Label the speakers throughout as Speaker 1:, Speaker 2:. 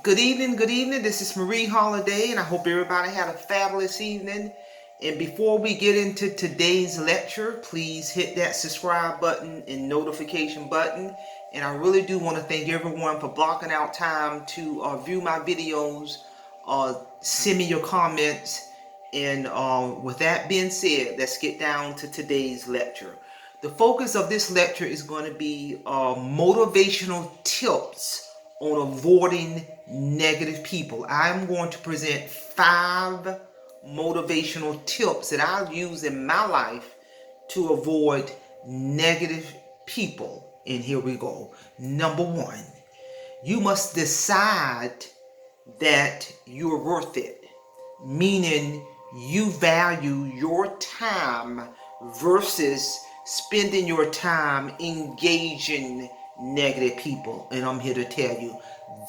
Speaker 1: Good evening, good evening. This is Marie Holiday, and I hope everybody had a fabulous evening. And before we get into today's lecture, please hit that subscribe button and notification button. And I really do want to thank everyone for blocking out time to view my videos, send me your comments. And with that being said, let's get down to today's lecture. The focus of this lecture is going to be motivational tips on avoiding negative people. I'm going to present 5 motivational tips that I've used in my life to avoid negative people. And here we go. Number 1, you must decide that you're worth it, meaning you value your time versus spending your time engaging negative people. And I'm here to tell you,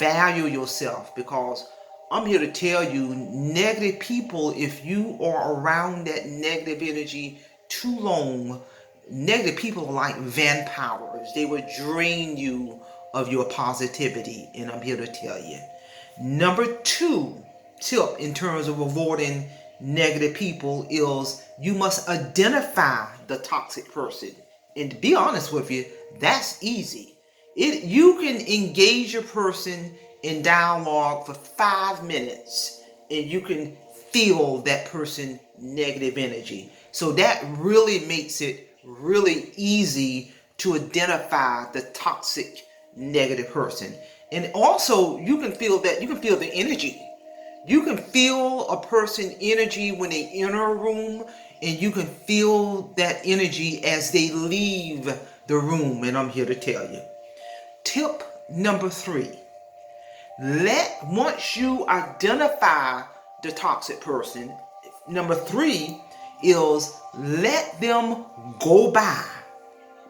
Speaker 1: value yourself, because I'm here to tell you, negative people, if you are around that negative energy too long, negative people are like vampires. They will drain you of your positivity. And I'm here to tell you. Number 2 tip in terms of avoiding negative people is you must identify the toxic person. And to be honest with you, that's easy. You can engage a person in dialogue for 5 minutes and you can feel that person negative energy. So that really makes it really easy to identify the toxic negative person. And also you can feel the energy. You can feel a person's energy when they enter a room, and you can feel that energy as they leave the room. And I'm here to tell you. Tip number 3. Once you identify the toxic person, number 3 is let them go by.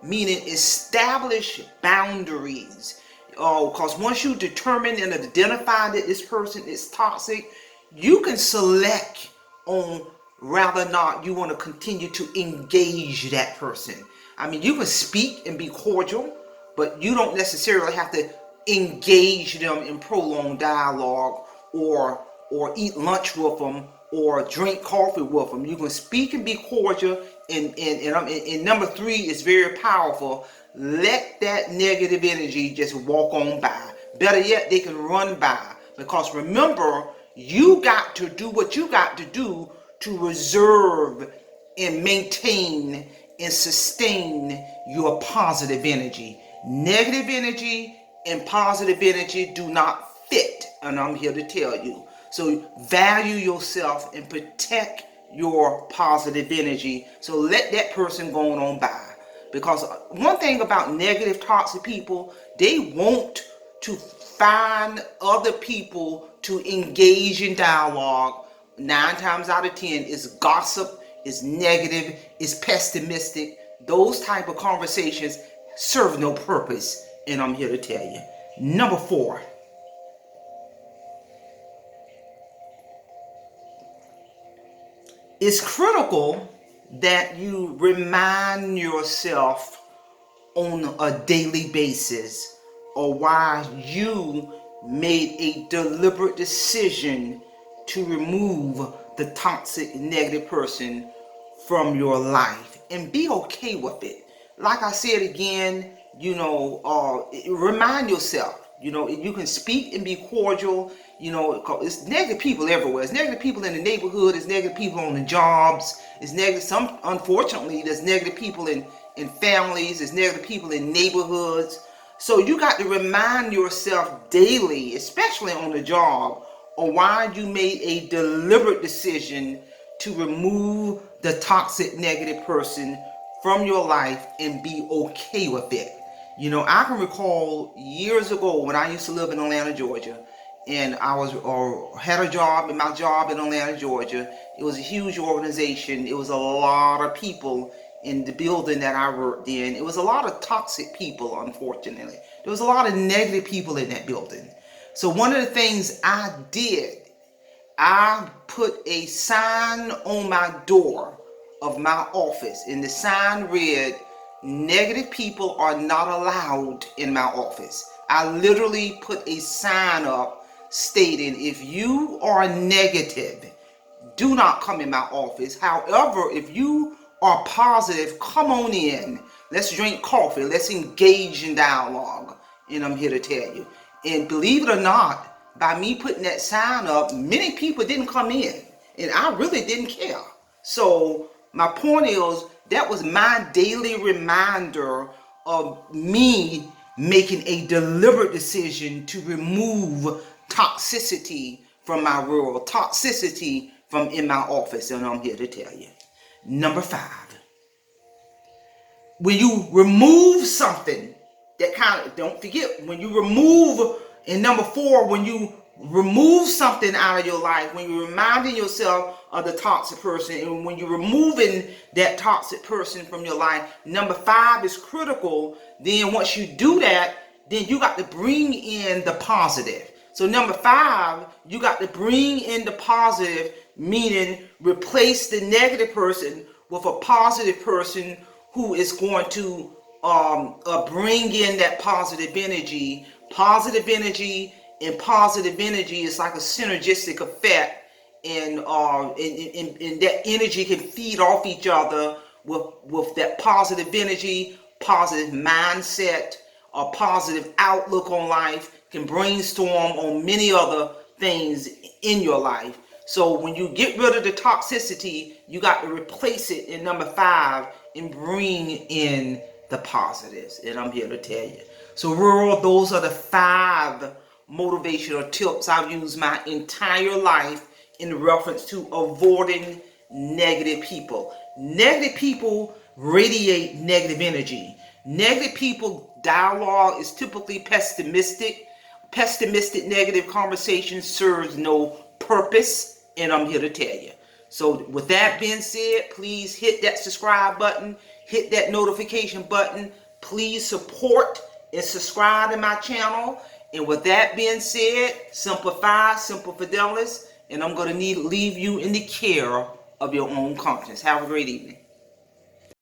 Speaker 1: Meaning establish boundaries. Because once you determine and identify that this person is toxic, you can select on whether or not you want to continue to engage that person. I mean, you can speak and be cordial, but you don't necessarily have to engage them in prolonged dialogue or eat lunch with them or drink coffee with them. You can speak and be cordial. And number 3 is very powerful. Let that negative energy just walk on by. Better yet, they can run by. Because remember, you got to do what you got to do to reserve and maintain and sustain your positive energy. Negative energy and positive energy do not fit, and I'm here to tell you. So value yourself and protect your positive energy. So let that person go on by. Because one thing about negative, toxic people, they want to find other people to engage in dialogue. 9 times out of 10 is gossip, is negative, is pessimistic. Those type of conversations serve no purpose. And I'm here to tell you. Number 4. It's critical that you remind yourself on a daily basis of why you made a deliberate decision to remove the toxic negative person from your life, and be okay with it. Like I said again, remind yourself. You can speak and be cordial. It's negative people everywhere. It's negative people in the neighborhood. It's negative people on the jobs. It's negative. Unfortunately, there's negative people in families. There's negative people in neighborhoods. So you got to remind yourself daily, especially on the job, of why you made a deliberate decision to remove the toxic negative person from your life and be okay with it. I can recall years ago when I used to live in Atlanta, Georgia, and I had a job, and my job in Atlanta, Georgia, it was a huge organization. It was a lot of people in the building that I worked in. It was a lot of toxic people, unfortunately. There was a lot of negative people in that building. So one of the things I did, I put a sign on my door of my office, and the sign read, "Negative people are not allowed in my office." I literally put a sign up stating, if you are negative, do not come in my office. However, if you are positive, come on in. Let's drink coffee. Let's engage in dialogue. And I'm here to tell you. And believe it or not, by me putting that sign up, many people didn't come in. And I really didn't care. So my point is, that was my daily reminder of me making a deliberate decision to remove toxicity from my world, toxicity from in my office, and I'm here to tell you. Number 5, when you remove something that kind of, don't forget, when you remove, and number 4, when you remove something out of your life, when you're reminding yourself of the toxic person, and when you're removing that toxic person from your life, number 5 is critical. Then once you do that, then you got to bring in the positive. So number 5, you got to bring in the positive, meaning replace the negative person with a positive person who is going to bring in that positive energy. Positive energy and positive energy is like a synergistic effect, and that energy can feed off each other with that positive energy, positive mindset, a positive outlook on life, can brainstorm on many other things in your life. So when you get rid of the toxicity, you got to replace it in number 5 and bring in the positives. And I'm here to tell you. So world, those are the 5 motivational tips I've used my entire life in reference to avoiding negative people. Negative people radiate negative energy. Negative people dialogue is typically pessimistic. Pessimistic negative conversation serves no purpose, and I'm here to tell you. So with that being said, please hit that subscribe button, hit that notification button. Please support and subscribe to my channel. And with that being said, simplify, simple fidelis, and I'm going to leave you in the care of your own conscience. Have a great evening.